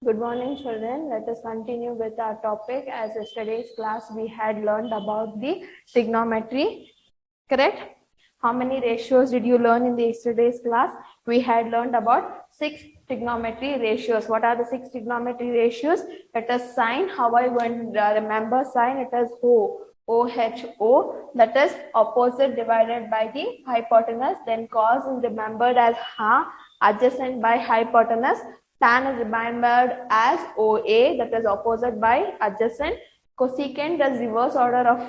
Good morning, children. Let us continue with our topic. As yesterday's class, we had learned about the trigonometry, correct? How many ratios did you learn in the yesterday's class? We had learned about 6 trigonometry ratios. What are the 6 trigonometry ratios? Let us sine. How are you going to remember sine? It is OHO, that is opposite divided by the hypotenuse. Then cos is remembered as adjacent by hypotenuse. Tan is remembered as OA, that is opposite by adjacent. Cosecant is reverse order of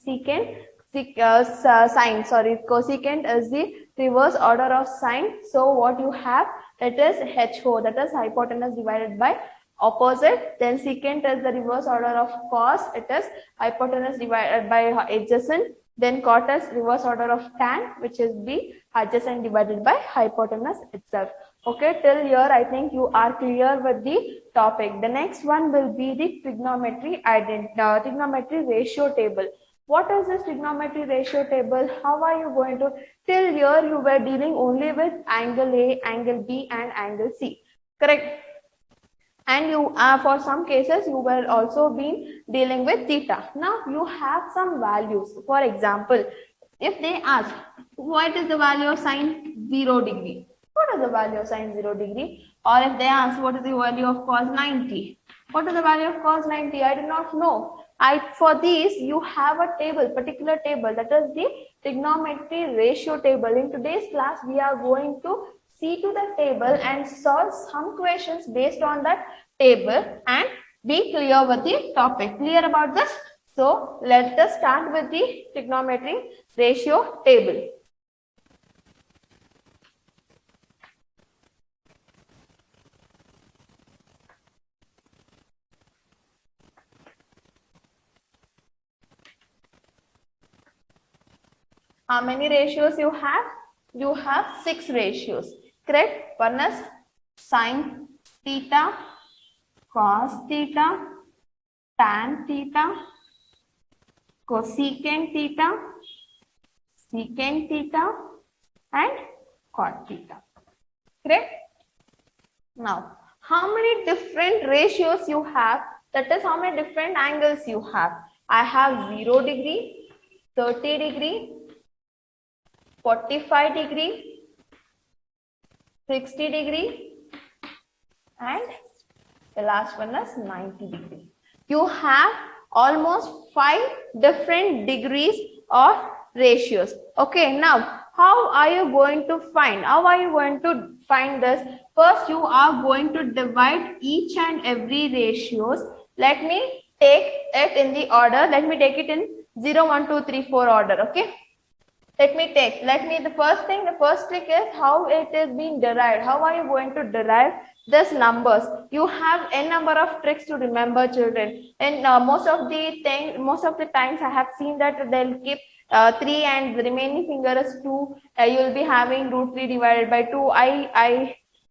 secant. Sine, sorry, cosecant is the reverse order of sine. So what you have, that is HO, that is hypotenuse divided by opposite. Then secant is the reverse order of cos, it is hypotenuse divided by adjacent. Then cot is reverse order of tan, which is the adjacent divided by hypotenuse itself. Okay, till here I think you are clear with the topic. The next one will be the trigonometry ratio table. What is this trigonometry ratio table? How are you going to, till here you were dealing only with angle A, angle B and angle C, correct? And you for some cases you were also been dealing with theta. Now you have some values. For example, if they ask what is the value of sine 0 degree, what is the value of sine 0 degree? Or if they ask what is the value of cos 90, what is the value of cos 90? I do not know. For these you have a table, particular table, that is the trigonometry ratio table. In today's class we are going to see to the table and solve some questions based on that table and be clear with the topic. Clear about this? So let us start with the trigonometry ratio table. How many ratios you have? You have 6 ratios, correct? One is sine theta, cos theta, tan theta, cosecant theta, secant theta and cot theta, correct? Now, how many different ratios you have? That is how many different angles you have. I have 0 degree, 30 degree, 45 degree, 60 degree and the last one is 90 degree. You have almost 5 different degrees of ratios. Okay, now how are you going to find? How are you going to find this? First, you are going to divide each and every ratios. Let me take it in the order. Let me take it in 0, 1, 2, 3, 4 order. Okay. The first trick is how it is being derived. How are you going to derive these numbers? You have n number of tricks to remember, children. And most of the times I have seen that they'll keep 3 and the remaining finger is 2. You will be having root 3 divided by 2.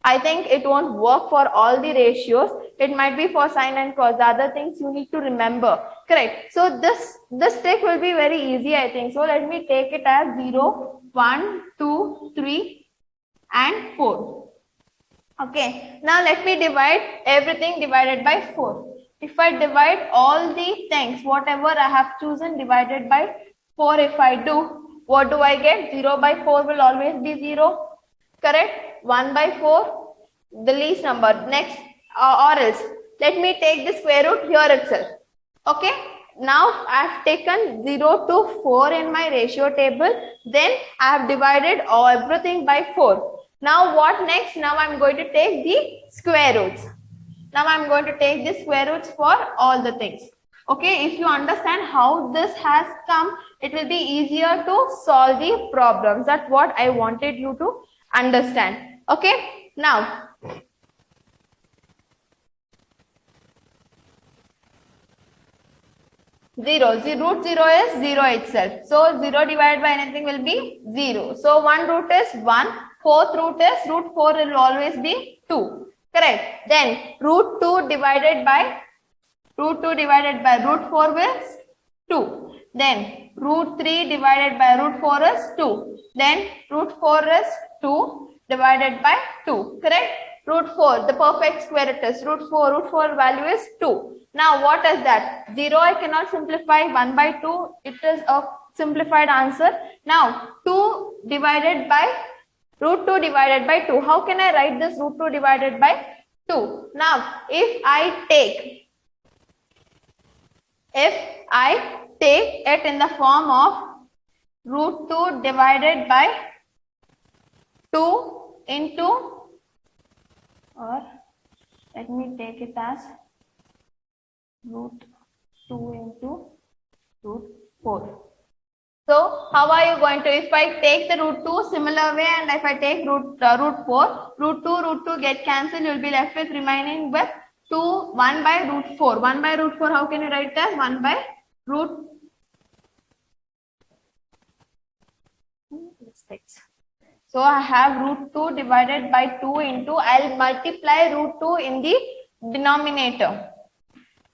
I think it won't work for all the ratios. It might be for sine and cos. The other things you need to remember. Correct. So this trick will be very easy, I think. So let me take it as 0, 1, 2, 3 and 4. Okay. Now let me divide everything divided by 4. If I divide all the things, whatever I have chosen divided by 4, if I do, what do I get? 0 by 4 will always be 0. Correct? 1 by 4, the least number. Next, or else, let me take the square root here itself. Okay? Now, I have taken 0 to 4 in my ratio table. Then, I have divided everything by 4. Now, what next? Now, I am going to take the square roots. Now, I am going to take the square roots for all the things. Okay, if you understand how this has come, it will be easier to solve the problems. That's what I wanted you to understand. Okay, now root 0 is 0 itself. So 0 divided by anything will be 0. So 1 root is 1. 4th root is root 4 will always be 2. Correct. Then root 2 divided by root 4 is 2. Then root 3 divided by root 4 is 2. Then root 4 is 2 divided by 2. Correct? root 4, the perfect square it is, root 4 value is 2. Now what is that? 0 I cannot simplify, 1 by 2, it is a simplified answer. Now 2 divided by root 2 divided by 2. How can I write this root 2 divided by 2? Now if I take it in the form of root 2 divided by 2 into, or let me take it as root 2 into root 4. So how are you going to, if I take the root 2 similar way and if I take root 4, root 2 get cancelled, you will be left with remaining with 1 by root 4. 1 by root 4, how can you write that? 1 by root mistakes. So I have root 2 divided by 2 into, I'll multiply root 2 in the denominator.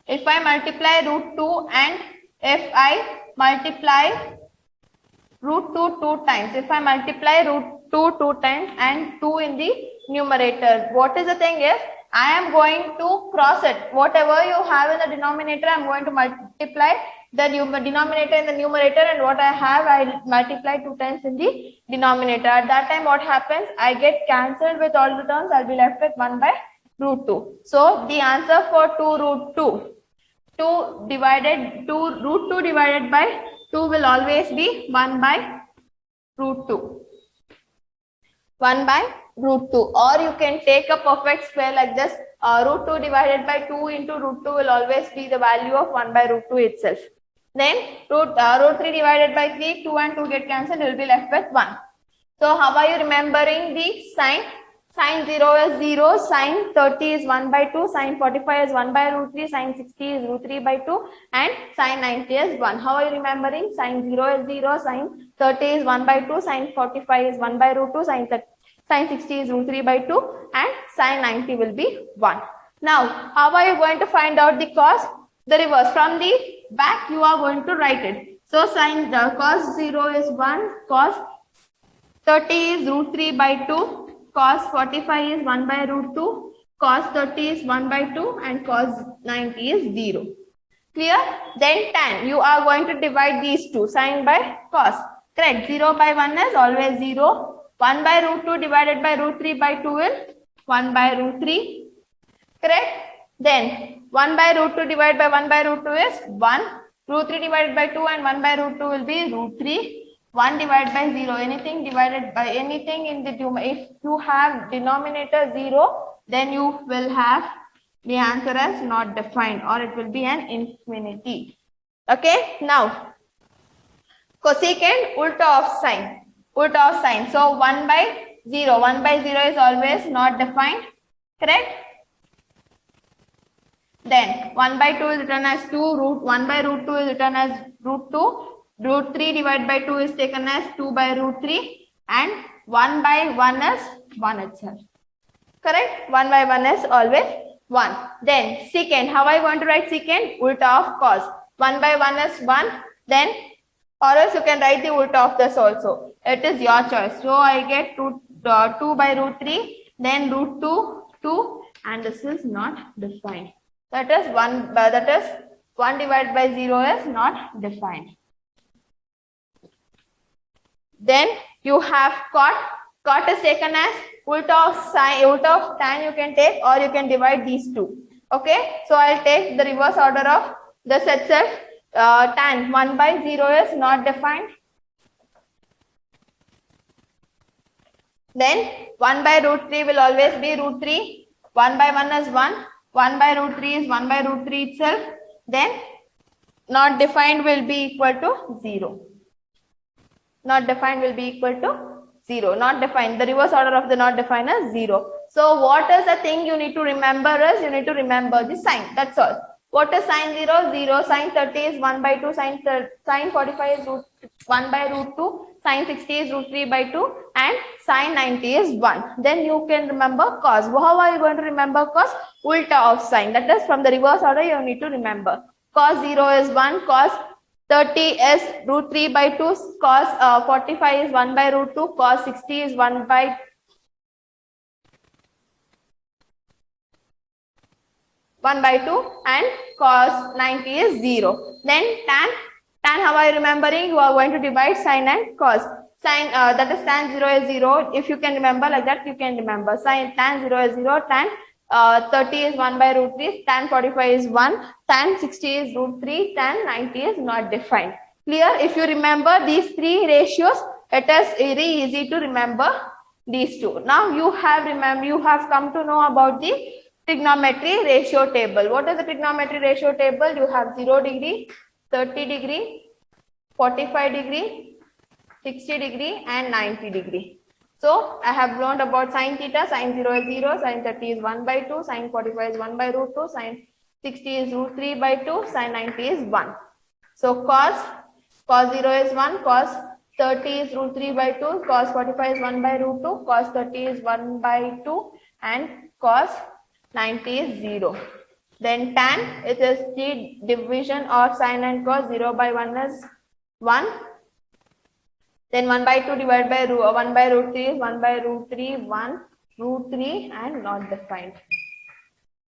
If I multiply root 2 and if I multiply root 2 2 times, if I multiply root 2 2 times and 2 in the numerator, what is the thing is, I am going to cross it. Whatever you have in the denominator, I am going to multiply the denominator in the numerator, and what I have, I multiply 2 times in the denominator. At that time, what happens? I get cancelled with all the terms. I'll be left with 1 by root 2. So the answer for 2 root 2, root 2 divided by 2 will always be 1 by root 2. 1 by root 2, or you can take a perfect square like this. Root 2 divided by 2 into root 2 will always be the value of 1 by root 2 itself. Then root 3 divided by 3, 2 and 2 get cancelled, you will be left with 1. So how are you remembering the sign? Sin 0 is 0, sin 30 is 1 by 2, sin 45 is 1 by root 3, sin 60 is root 3 by 2, and sin 90 is 1. How are you remembering? Sin 0 is 0, sin 30 is 1 by 2, sin 45 is 1 by root 2, sin 60 is root 3 by 2, and sin 90 will be 1. Now, how are you going to find out the cos? The reverse. From the back, you are going to write it. So, cos 0 is 1, cos 30 is root 3 by 2, cos 45 is 1 by root 2, cos 30 is 1 by 2, and cos 90 is 0. Clear? Then tan, you are going to divide these two, sin by cos. Correct? 0 by 1 is always 0. 1 by root 2 divided by root 3 by 2 is 1 by root 3. Correct? Then 1 by root 2 divided by 1 by root 2 is 1. Root 3 divided by 2 and 1 by root 2 will be root 3. 1 divided by 0, anything divided by anything in the, if you have denominator 0, then you will have the answer as not defined, or it will be an infinity. Okay, now cosecant, ulta of sign. Ulta of sign. So 1 by 0. 1 by 0 is always not defined. Correct? Then 1 by 2 is written as 2. Root 1 by root 2 is written as root 2. Root 3 divided by 2 is taken as 2 by root 3. And 1 by 1 is 1 itself. Correct? 1 by 1 is always 1. Then secant. How are you going to write secant? Ulta of cos. 1 by 1 is 1. Then, or else you can write the ulta of this also. It is your choice. So I get 2 by root 3. Then root 2, 2. And this is not defined. That is 1 divided by 0 is not defined. Then you have cot. Cot is taken as ulta of sine, ulta of tan you can take, or you can divide these two. Okay. So I'll take the reverse order of this itself. Tan 1 by 0 is not defined. Then 1 by root 3 will always be root 3. 1 by 1 is 1. 1 by root 3 is 1 by root 3 itself. Then not defined will be equal to 0. Not defined will be equal to 0. Not defined. The reverse order of the not defined is 0. So what is the thing you need to remember is, you need to remember the sign. That's all. What is sin 0? 0. Sin 30 is 1 by 2. Sin 45 is 1 by root 2. Sin 60 is root 3 by 2. And sin 90 is 1. Then you can remember cos. How are you going to remember cos? Ulta of sign. That is from the reverse order you need to remember. Cos 0 is 1. Cos 30 is root 3 by 2. Cos 45 is 1 by root 2. Cos 60 is 1 by 1 by 2 and cos 90 is 0. Then tan how are you remembering? You are going to divide sin and cos. Sin that is tan 0 is 0. If you can remember like that, you can remember. Tan 0 is 0. Tan 30 is 1 by root 3. Tan 45 is 1. Tan 60 is root 3. Tan 90 is not defined. Clear? If you remember these three ratios, it is very easy to remember these two. Now you have come to know about the trigonometry ratio table. What is the trigonometry ratio table? You have 0 degree, 30 degree, 45 degree, 60 degree and 90 degree. So I have learned about sin theta. Sin 0 is 0, sin 30 is 1 by 2, sin 45 is 1 by root 2, sin 60 is root 3 by 2, sin 90 is 1. So cos 0 is 1, cos 30 is root 3 by 2, cos 45 is 1 by root 2, cos 30 is 1 by 2 and cos 90 is 0. Then tan, it is the division of sin and cos. 0 by 1 is 1. Then 1 by 2 divided by 1 by root 3 is 1 by root 3, 1 root 3 and not defined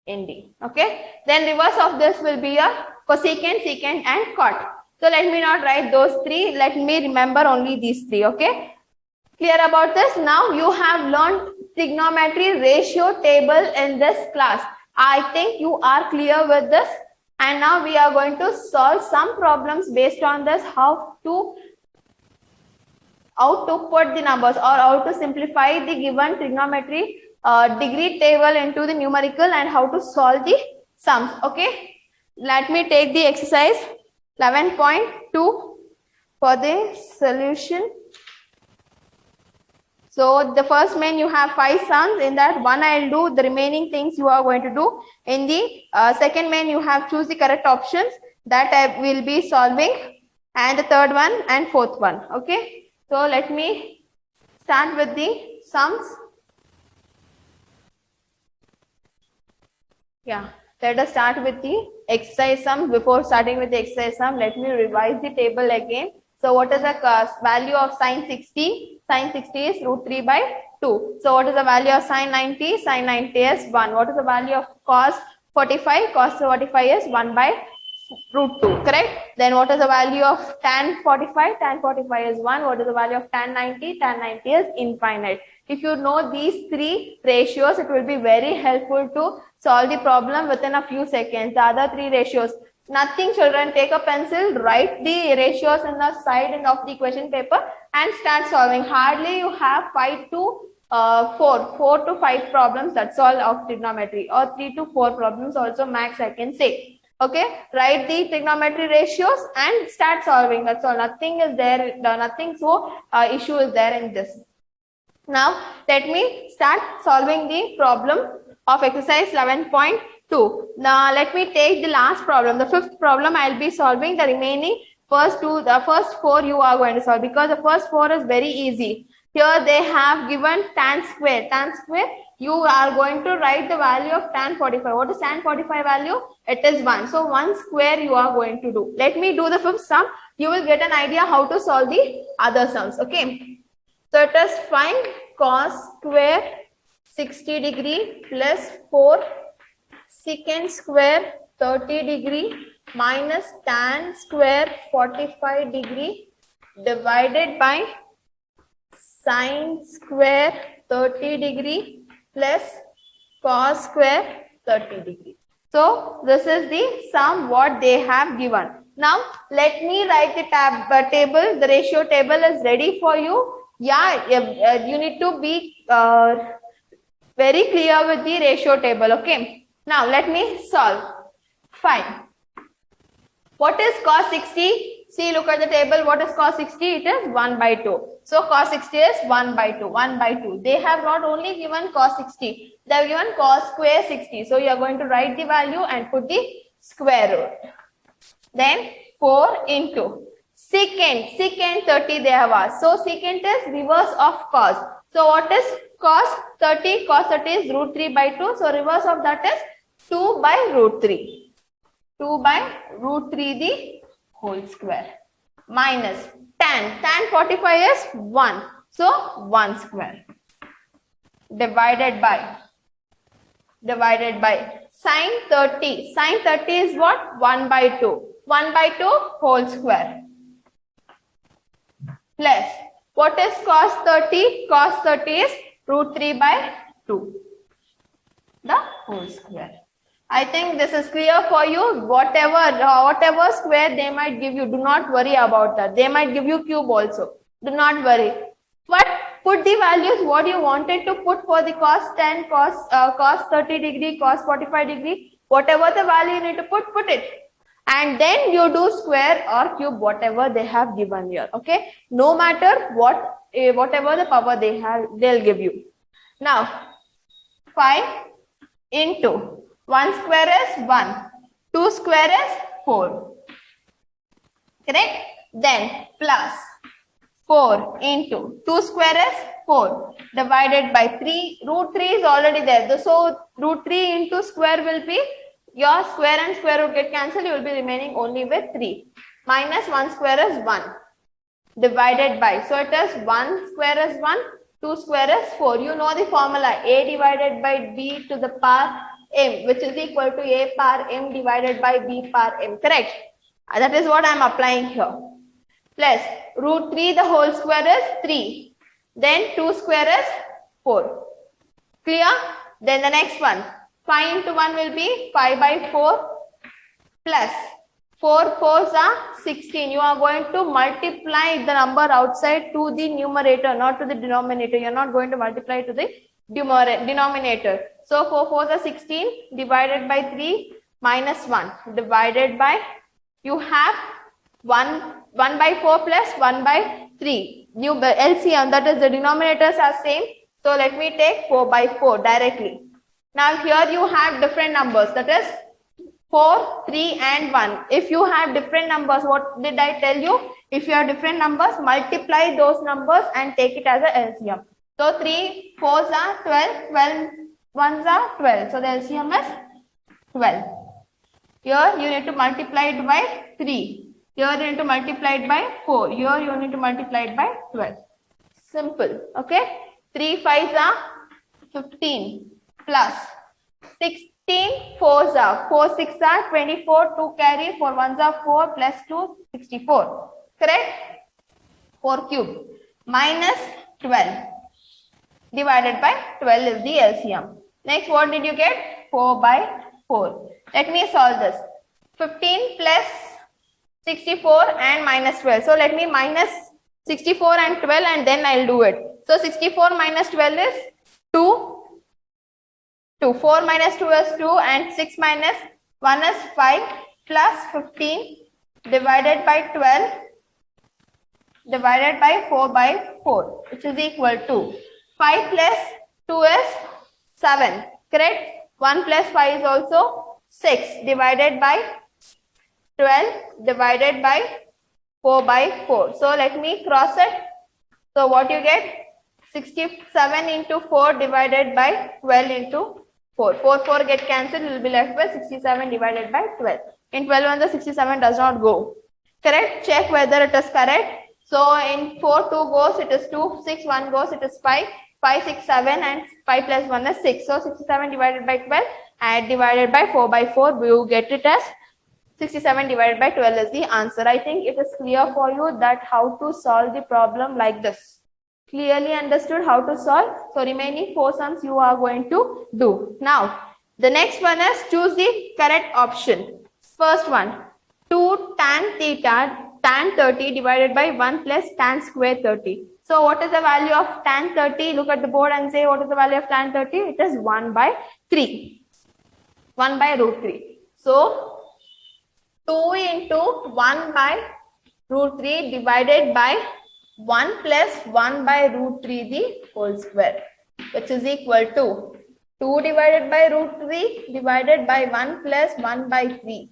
in D. Okay. Then reverse of this will be a cosecant, secant and cot. So let me not write those three. Let me remember only these three. Okay. Clear about this? Now you have learned trigonometry ratio table in this class. I think you are clear with this. And now we are going to solve some problems based on this, how to put the numbers or how to simplify the given trigonometry degree table into the numerical and how to solve the sums. Okay. Let me take the exercise 11.2 for the solution. So the first main you have 5 sums. In that one I'll do the remaining things you are going to do. In the second main you have choose the correct options that I will be solving, and the third one and fourth one. Okay. So let me start with the sums. Yeah. Let us start with the exercise sum. Before starting with the exercise sum, let me revise the table again. So what is the value of sin 60? Sin 60 is root 3 by 2. So what is the value of sin 90? Sin 90 is 1. What is the value of cos 45? Cos 45 is 1 by root 2. Correct? Then what is the value of tan 45? Tan 45 is 1. What is the value of tan 90? Tan 90 is infinite. If you know these three ratios, it will be very helpful to solve the problem within a few seconds. The other three ratios, nothing children, take a pencil, write the ratios in the side of the question paper and start solving. Hardly you have 4 to 5 problems, that's all of trigonometry, or 3 to 4 problems also max I can say. Okay, write the trigonometry ratios and start solving. That's all. Nothing is there, nothing issue is there in this. Now, let me start solving the problem of exercise 11.2. Now, let me take the last problem. The fifth problem I will be solving. The remaining the first 4 you are going to solve, because the first 4 is very easy. Here they have given tan square. Tan square, you are going to write the value of tan 45. What is tan 45 value? It is 1. So 1 square you are going to do. Let me do the fifth sum. You will get an idea how to solve the other sums. Okay. So it is find cos square 60 degree plus 4 secant square 30 degree minus tan square 45 degree divided by sin square 30 degree plus cos square 30 degree. So this is the sum what they have given. Now let me write the table. The ratio table is ready for you. Yeah, you need to be very clear with the ratio table. Okay. Now let me solve. Fine. What is cos 60? See, look at the table. What is cos 60? It is 1 by 2. So cos 60 is 1 by 2. 1 by 2. They have not only given cos 60. They have given cos square 60. So you are going to write the value and put the square root. Then 4 into secant. Secant 30 they have asked. So secant is reverse of cos. So what is cos 30? Cos 30 is root 3 by 2. So reverse of that is 2 by root 3. 2 by root 3 the whole square minus tan. Tan 45 is 1. So 1 square divided by divided by sine 30. Sine 30 is what? 1 by 2. 1 by 2 whole square. Plus, what is cos 30? Cos 30 is root 3 by 2. The whole square. I think this is clear for you. Whatever square they might give you, do not worry about that. They might give you cube also. Do not worry. But put the values what you wanted to put for the cos 10, cos 30 degree, cos 45 degree. Whatever the value you need to put it. And then you do square or cube, whatever they have given here. Okay. No matter what, whatever the power they have, they'll give you. Now, 5 into 1 square is 1, 2 square is 4, correct? Then plus 4 into 2 square is 4 divided by 3, root 3 is already there. So root 3 into square will be, your square and square root get cancelled, you will be remaining only with 3. Minus 1 square is 1 divided by, so it is 1 square is 1, 2 square is 4. You know the formula, a divided by b to the power m, which is equal to a power m divided by b power m, correct? That is what I am applying here. Plus root 3 the whole square is 3. Then 2 square is 4. Clear? Then the next one, 5 into 1 will be 5 by 4 plus 4 4s are 16. You are going to multiply the number outside to the numerator, not to the denominator. You are not going to multiply to the denominator. So 4 4s are 16 divided by 3 minus 1 divided by, you have 1 by 4 plus 1 by 3. New LCM, that is the denominators are same. So let me take 4 by 4 directly. Now here you have different numbers, that is 4, 3 and 1. If you have different numbers, what did I tell you? If you have different numbers, multiply those numbers and take it as a LCM. So 3 4s are 12, 12 1s are 12. So the LCM is 12. Here you need to multiply it by 3. Here you need to multiply it by 4. Here you need to multiply it by 12. Simple. Okay. 3 5s are 15 plus 16 4s are 4 6 are 24, 2 carry, 4 1s are 4 plus 2 64. Correct? 4 cube minus 12 divided by 12 is the LCM. Next, what did you get? 4 by 4. Let me solve this. 15 plus 64 and minus 12. So let me minus 64 and 12 and then I'll do it. So 64 minus 12 is 2. 4 minus 2 is 2 and 6 minus 1 is 5 plus 15 divided by 12 divided by 4 by 4, which is equal to 5 plus 2 is 7, correct? 1 plus 5 is also 6 divided by 12 divided by 4 by 4. So let me cross it. So what you get? 67 into 4 divided by 12 into 4. 4 4 get cancelled, you will be left with 67 divided by 12. In 12 1 the 67 does not go. Correct? Check whether it is correct. So in 4 2 goes, it is 2, 6 1 goes, it is 5, 5 6 7 and 5 plus 1 is 6. So 67 divided by 12 and divided by 4 by 4, you get it as 67 divided by 12 is the answer. I think it is clear for you that how to solve the problem like this. Clearly understood how to solve. So remaining 4 sums you are going to do. Now the next one is choose the correct option. First one, 2 tan theta tan 30 divided by 1 plus tan square 30. So what is the value of tan 30? Look at the board and say what is the value of tan 30? It is 1 by 3. 1 by root 3. So 2 into 1 by root 3 divided by 1 plus 1 by root 3 the whole square, which is equal to 2 divided by root 3 divided by 1 plus 1 by 3,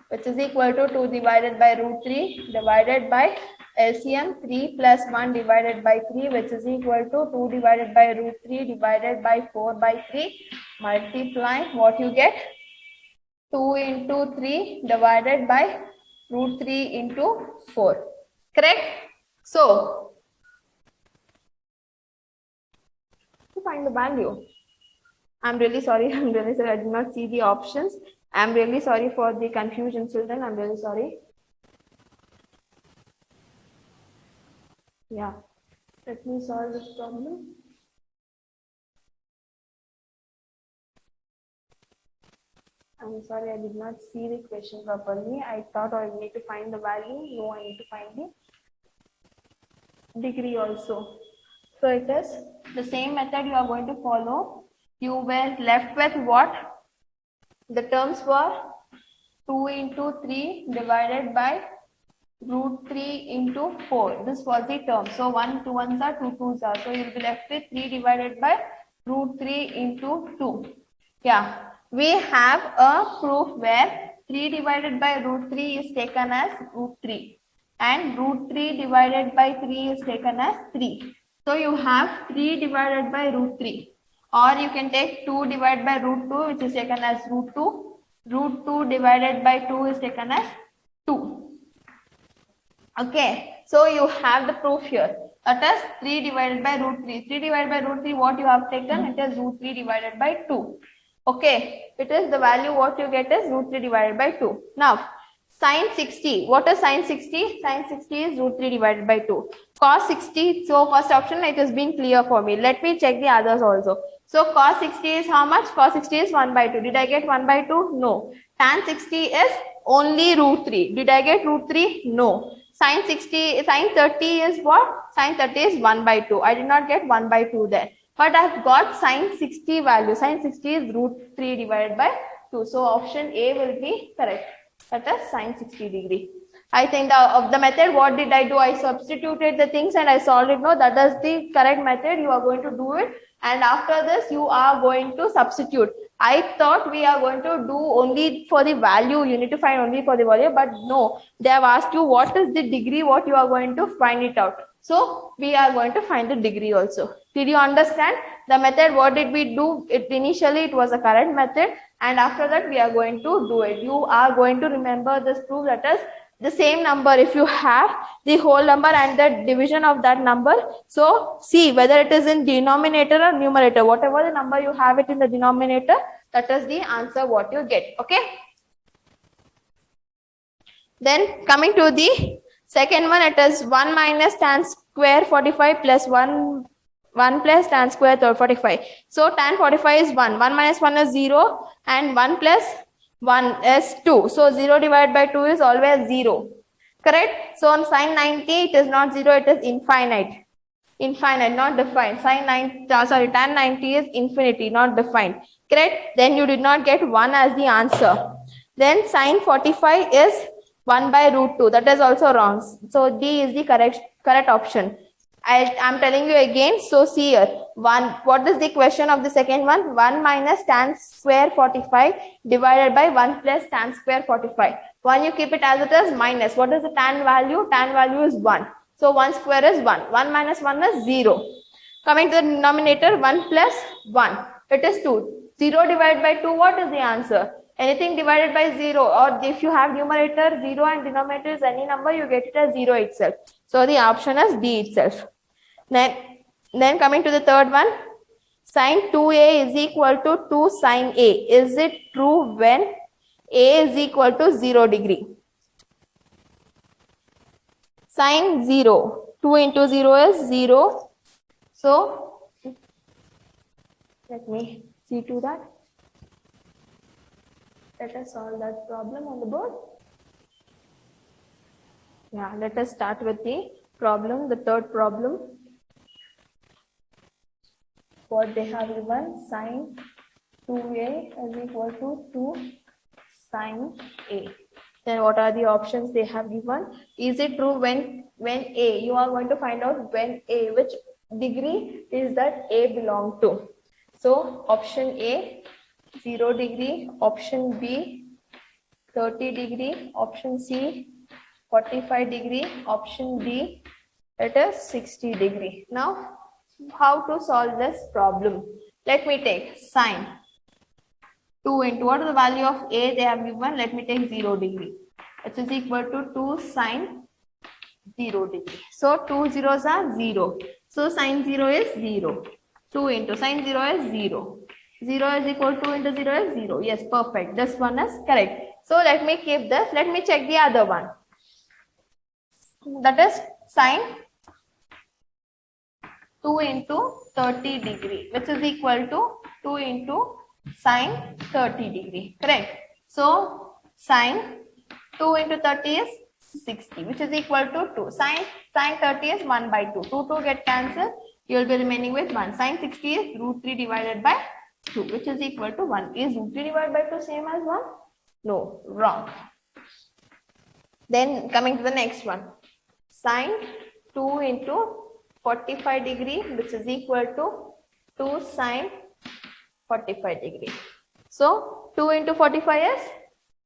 which is equal to 2 divided by root 3 divided by LCM 3 plus 1 divided by 3, which is equal to 2 divided by root 3 divided by 4 by 3. Multiply what you get, 2 into 3 divided by root 3 into 4. Correct? So, to find the value, I'm really sorry. I'm really sorry. I did not see the options. I'm really sorry for the confusion, children. I'm really sorry. Yeah. Let me solve this problem. I'm sorry, I did not see the question properly. I thought I need to find the value. No, I need to find the degree also. So it is the same method you are going to follow. You were left with what? The terms were 2 into 3 divided by root 3 into 4. This was the term. So 1 2 ones are 2 2s are. So you will be left with 3 divided by root 3 into 2. Yeah. We have a proof where 3 divided by root 3 is taken as root 3 and root 3 divided by 3 is taken as 3. So you have 3 divided by root 3, or you can take 2 divided by root 2, which is taken as root 2. Root 2 divided by 2 is taken as 2. Okay, so you have the proof here. That is 3 divided by root 3. 3 divided by root 3, what you have taken? It is root 3 divided by 2. Okay, it is the value what you get is root 3 divided by 2. Now, sin 60. What is sin 60? Sin 60 is root 3 divided by 2. Cos 60. So, first option, it has been clear for me. Let me check the others also. So, cos 60 is how much? Cos 60 is 1 by 2. Did I get 1 by 2? No. Tan 60 is only root 3. Did I get root 3? No. Sin 30 is what? Sin 30 is 1 by 2. I did not get 1 by 2 there. But I've got sin 60 value. Sin 60 is root 3 divided by 2. So option A will be correct. That is sin 60 degree. I think of the method, what did I do? I substituted the things and I solved it. No, that is the correct method. You are going to do it. And after this, you are going to substitute. I thought we are going to do only for the value. You need to find only for the value. But no, they have asked you what is the degree, what you are going to find it out. So we are going to find the degree also. Did you understand the method? What did we do? Initially it was a correct method, and after that we are going to do it. You are going to remember this proof, that is the same number. If you have the whole number and the division of that number, so see whether it is in denominator or numerator. Whatever the number you have it in the denominator, that is the answer what you get. Okay. Then coming to the second one, it is 1 minus tan square 45 plus 1 plus tan square 45. So tan 45 is 1. 1 minus 1 is 0 and 1 plus 1 is 2. So 0 divided by 2 is always 0. Correct? So on sin 90, it is not 0, it is infinite. Infinite, not defined. Tan 90 is infinity, not defined. Correct? Then you did not get 1 as the answer. Then sin 45 is 1 by root 2. That is also wrong. So D is the correct option. I am telling you again. So see here. What is the question of the second one? 1 minus tan square 45 divided by 1 plus tan square 45. 1 you keep it as it is, minus. What is the tan value? Tan value is 1. So 1 square is 1. 1 minus 1 is 0. Coming to the denominator, 1 plus 1. It is 2. 0 divided by 2, what is the answer? Anything divided by 0, or if you have numerator 0 and denominator is any number, you get it as 0 itself. So the option is D itself. Then coming to the third one, sin 2a is equal to 2 sin a. Is it true when a is equal to 0 degree? Sin 0. 2 into 0 is 0. So let me see to that. Let us solve that problem on the board. Yeah, let us start with the problem, the third problem. What they have given, sin 2a is equal to 2 sin a. Then what are the options they have given? Is it true when a? You are going to find out when a, which degree is that a belong to. So option A, 0 degree, option B, 30 degree, option C, 45 degree, option D, it is 60 degree. Now, how to solve this problem? Let me take sine 2 into, what is the value of A they have given? Let me take 0 degree. It is equal to 2 sine 0 degree. So 2 zeros are 0. So sine 0 is 0. 2 into sine 0 is 0. 0 is equal to into 0 is 0. Yes, perfect. This one is correct. So let me keep this. Let me check the other one. That is sine 2 into 30 degree, which is equal to 2 into sine 30 degree. Correct. So sine 2 into 30 is 60, which is equal to 2. Sine 30 is 1 by 2. 2 get cancelled. You will be remaining with 1. Sine 60 is root 3 divided by 2, which is equal to 1. Is root 3 divided by 2 same as 1? No, wrong. Then coming to the next one. Sine 2 into 45 degree, which is equal to 2 sine 45 degree. So 2 into 45 is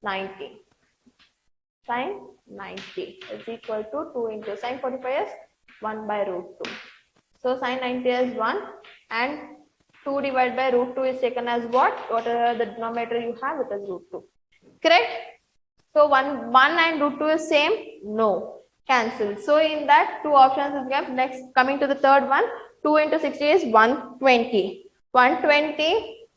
90. Sine 90 is equal to 2 into sine 45 is 1 by root 2. So sine 90 is 1 and 2 divided by root 2 is taken as what? Whatever the denominator you have, it is root 2. Correct? So 1 and root 2 is same? No. Cancel. So in that, two options is kept. Next, coming to the third one, 2 into 60 is 120. 120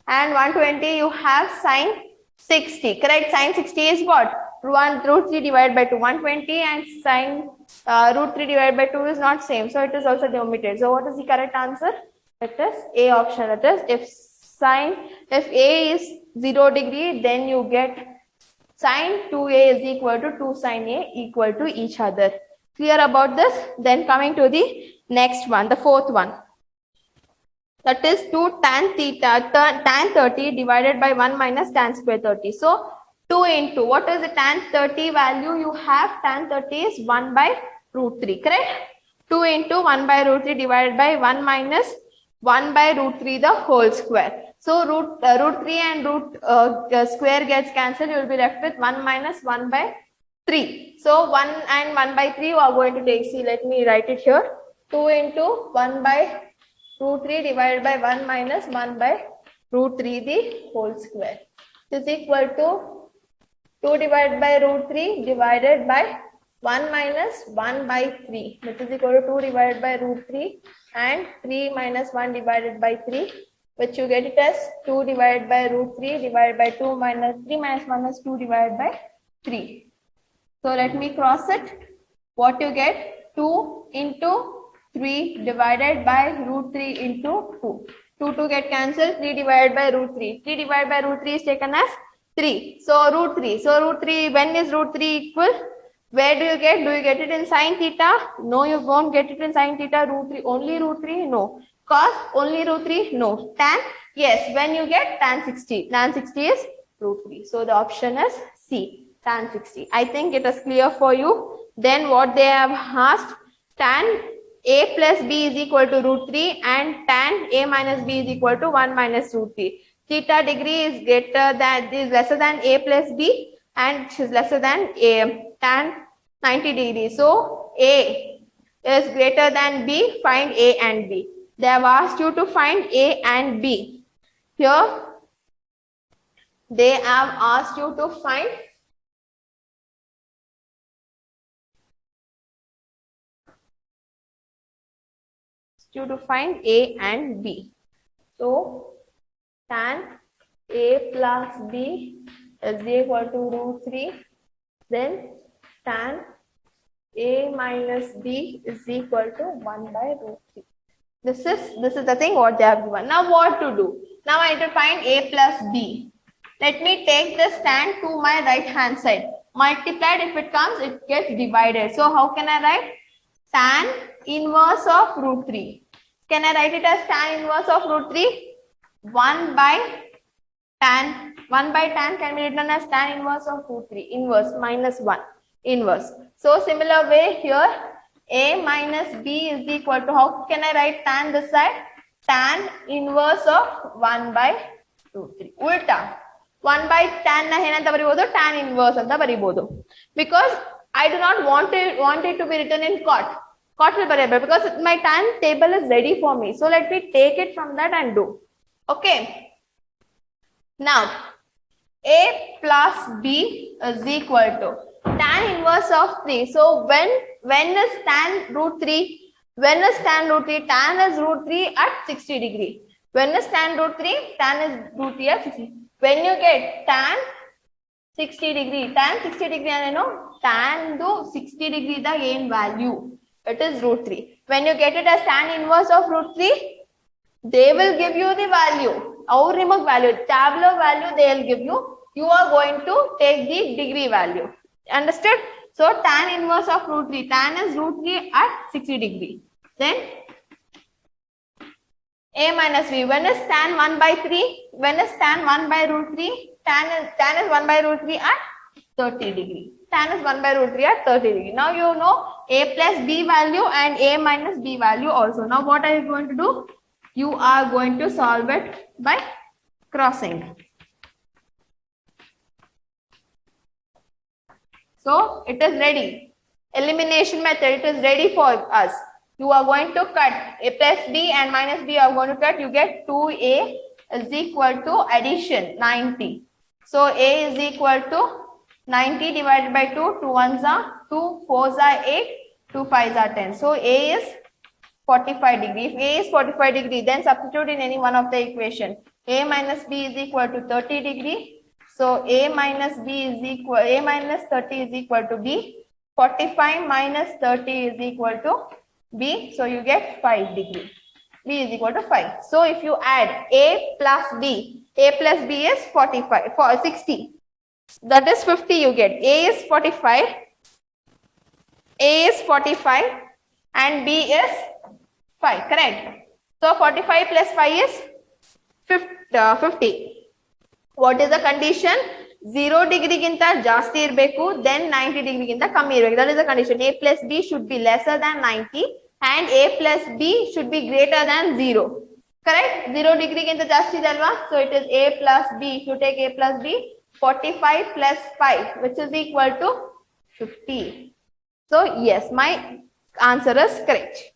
and 120 you have sine 60. Correct? Sine 60 is what? Root 3 divided by 2. 120 and sine root 3 divided by 2 is not same. So it is also omitted. So what is the correct answer? It is A option. That is, if A is 0 degree, then you get sine 2A is equal to 2 sine A equal to each other. Clear about this? Then coming to the next one, the fourth one. That is 2 tan theta, tan 30 divided by 1 minus tan square 30. So 2 into, what is the tan 30 value you have? Tan 30 is 1 by root 3, correct? 2 into 1 by root 3 divided by 1 minus 1 by root 3 the whole square. So root 3 and root square gets cancelled. You will be left with 1 minus 1 by 3. So 1 and 1 by 3 you are going to take. See, let me write it here. 2 into 1 by root 3 divided by 1 minus 1 by root 3 the whole square. This is equal to 2 divided by root 3 divided by 1 minus 1 by 3, which is equal to 2 divided by root 3 and 3 minus 1 divided by 3, which you get it as 2 divided by root 3 divided by 2 minus 3 minus 1 is 2 divided by 3. So let me cross it. What you get? 2 into 3 divided by root 3 into 2. 2 get cancelled. 3 divided by root 3. 3 divided by root 3 is taken as 3. So root 3. So root 3, when is root 3 equal? Where do you get? Do you get it in sine theta? No, you won't get it in sine theta. Root 3, only root 3? No. Cos, only root 3? No. Tan? Yes, when you get tan 60. Tan 60 is root 3. So the option is C, tan 60. I think it is clear for you. Then what they have asked, tan A plus B is equal to root 3 and tan A minus B is equal to 1 minus root 3. Theta degree is lesser than A plus B and is lesser than A, tan 90 degrees. So A is greater than B, find A and B. They have asked you to find A and B. Here, they have asked you to find A and B. So, tan A plus B is equal to root 3. Then, tan A minus B is equal to 1 by root 3. This is the thing what they have given. Now what to do? Now I need to find A plus B. Let me take this tan to my right hand side. Multiplied, if it comes, it gets divided. So how can I write? Tan inverse of root 3. Can I write it as tan inverse of root 3? 1 by tan can be written as tan inverse of root 3. Inverse minus 1. Inverse. So similar way here, A minus B is equal to, how can I write tan this side? Tan inverse of 1 by root 3. Ulta. 1 by tan na henanta baribodu, tan inverse anta baribodu. Because I do not want it to be written in cot. Cot will bariable because my tan table is ready for me. So let me take it from that and do. Okay. Now, A plus B is equal to tan inverse of 3. So when is tan root 3? When is tan root 3? Tan is root 3 at 60 degree. When is tan root 3? Tan is root 3 at 60. When you get tan 60 degree, tan 60 degree and tan do 60 degree the gain value. It is root 3. When you get it as tan inverse of root 3, they will give you the value. Our remote value, tabular value they will give you. You are going to take the degree value. Understood? So tan inverse of root 3. Tan is root 3 at 60 degree. Then a minus b. When is tan 1 by 3? When is tan 1 by root 3? Tan is 1 by root 3 at 30 degree. Tan is 1 by root 3 at 30 degree. Now you know a plus b value and a minus b value also. Now what are you going to do? You are going to solve it by crossing. So it is ready. Elimination method, it is ready for us. You are going to cut a plus b and minus b are going to cut. You get 2a is equal to addition 90. So a is equal to 90 divided by 2. 2 1s are 2, 4s are 8, 2 5s are 10. So a is 45 degree. If a is 45 degree, then substitute in any one of the equation. A minus b is equal to 30 degree. So a minus 30 is equal to b. 45 minus 30 is equal to b. So you get 5 degree. B is equal to 5. So if you add a plus b is 60. That is 50 you get. A is 45. A is 45 and b is 5. Correct. So 45 plus 5 is 50. What is the condition? 0 degree ginta jasti irbeku, then 90 degree ginta kammi irbeku. That is the condition. A plus b should be lesser than 90 and a plus b should be greater than 0. Correct? 0 degree ginta jasti dalva. So it is a plus b. If you take a plus b, 45 plus 5, which is equal to 50. So yes, my answer is correct.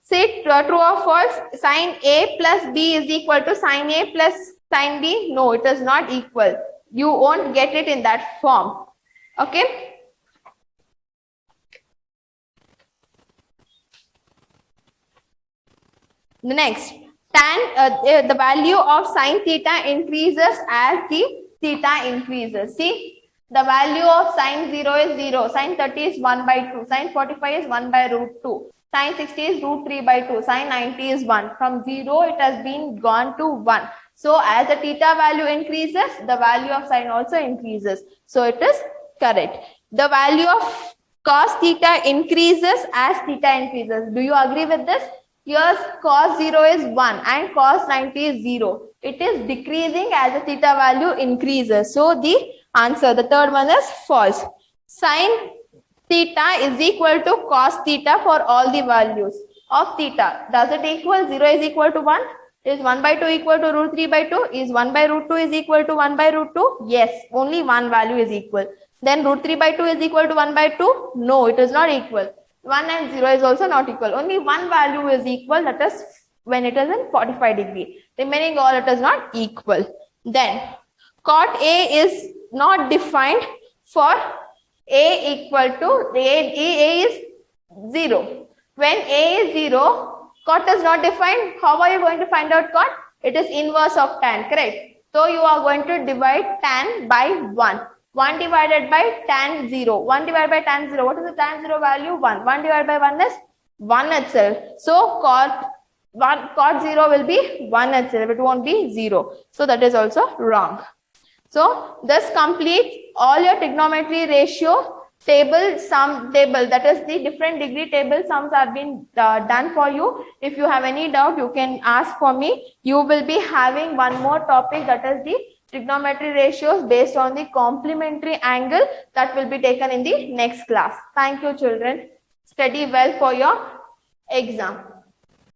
Say true or false, sin A plus B is equal to sin A plus sin B. No, it is not equal. You won't get it in that form. Okay. The next, the value of sin theta increases as the theta increases. See, the value of sin 0 is 0, sin 30 is 1 by 2, sin 45 is 1 by root 2. Sin 60 is root 3 by 2. Sin 90 is 1. From 0, it has been gone to 1. So, as the theta value increases, the value of sin also increases. So, it is correct. The value of cos theta increases as theta increases. Do you agree with this? Here, cos 0 is 1 and cos 90 is 0. It is decreasing as the theta value increases. So, the answer, the third one is false. Sin theta is equal to cos theta for all the values of theta. Does it equal? 0 is equal to 1. Is 1 by 2 equal to root 3 by 2? Is 1 by root 2 is equal to 1 by root 2? Yes, only one value is equal. Then root 3 by 2 is equal to 1 by 2? No, it is not equal. 1 and 0 is also not equal. Only one value is equal, that is when it is in 45 degree. Remaining all it is not equal. Then cot A is not defined for A equal to A is 0. When A is 0, cot is not defined. How are you going to find out cot? It is inverse of tan, correct? So you are going to divide tan by 1. 1 divided by tan 0. 1 divided by tan 0. What is the tan 0 value? 1. 1 divided by 1 is 1 itself. So cot 0 will be 1 itself. It won't be 0. So that is also wrong. So this completes all your trigonometry ratio table, sum table, that is the different degree table sums are being done for you. If you have any doubt, you can ask for me. You will be having one more topic, that is the trigonometry ratios based on the complementary angle, that will be taken in the next class. Thank you, children. Study well for your exam.